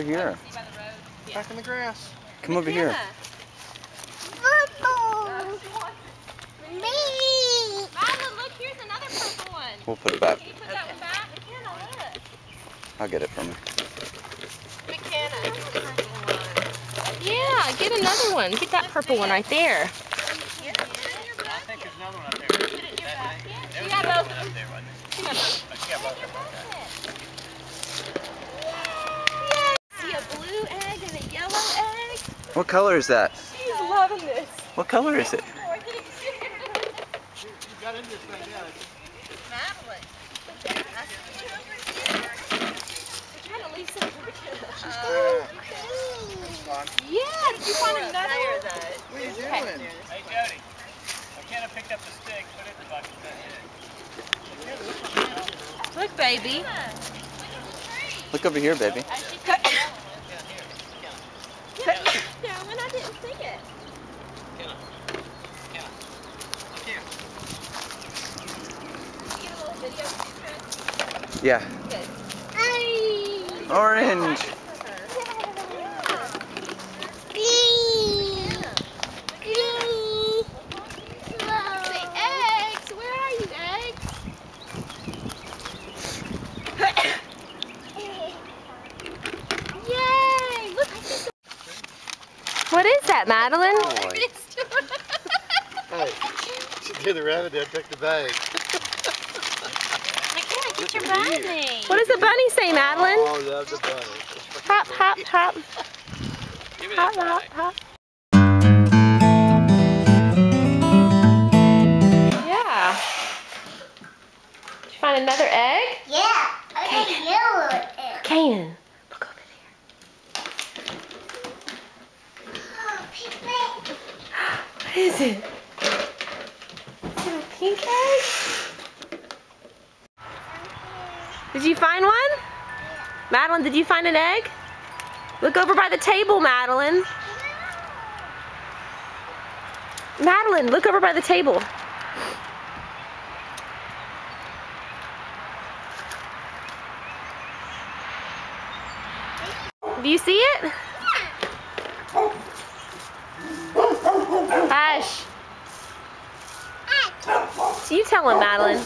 here. Back in the grass. Come over here. Look, here's another purple one. We'll put it back. Can you put that one back? McKenna, look. I'll get it from you. McKenna. Yeah, get another one. Get that purple one right there. I think there's another one up there. Put it in your basket. You got both of them. She got both of them. See a blue egg and a yellow egg? What color is that? She's loving this. What color is it? You got into this right now. Madeline. We're trying to leave some for McKenna. Yeah, did you find another one? What are you doing? Hey, Jody. McKenna picked up the stick, put it in the bucket. Look, baby. Look over here, baby. Yeah, when I didn't see it. Get a little video, Chris? Yeah. Good. Orange. Say eggs. Where are you, eggs? Yay! Look, I see. What is that, Madeline? Hey, she did the rabbit there, picked the bag. McKenna, get your bunny. What does the bunny say, Madeline? Oh, love the bunny. Hop, hop, hop. Give me Hop, that hop, bag. hop. Yeah. Did you find another egg? Yeah, I got a yellow egg. Kanan, look over there. What is it? Is it a pink egg? Did you find one? Madeline, did you find an egg? Look over by the table, Madeline. Madeline, look over by the table. Do you see it? Hush. So you tell him, Madeline.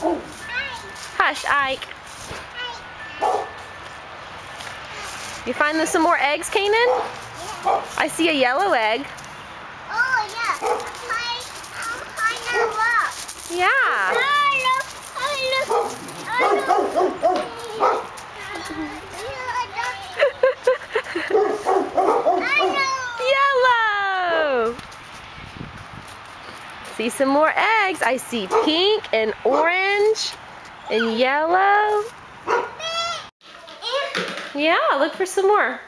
Hush, Ike. You find some more eggs, Kanan? I see a yellow egg. Oh, yeah. I rock. Yeah. Yellow. See some more eggs. I see pink and orange and yellow. Yeah, look for some more.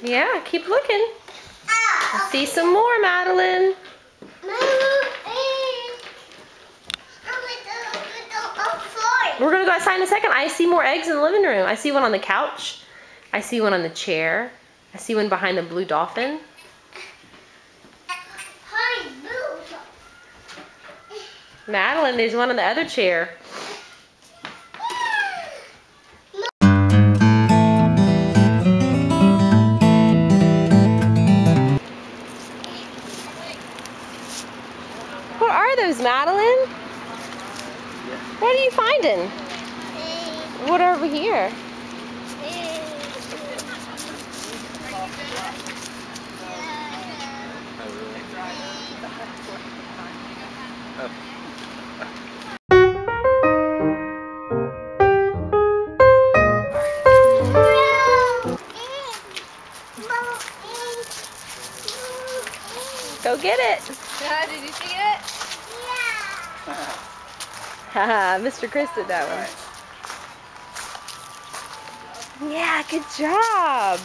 Yeah, keep looking. I see some more, Madeline. We're gonna go outside in a second. I see more eggs in the living room. I see one on the couch. I see one on the chair. I see one behind the blue dolphin. Madeline, there's one on the other chair. What are those, Madeline? What are you finding? What are over here? Go get it. Did you see it? Haha, Mr. Chris did that one. Yeah, good job.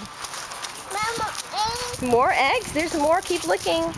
More eggs. There's more. Keep looking.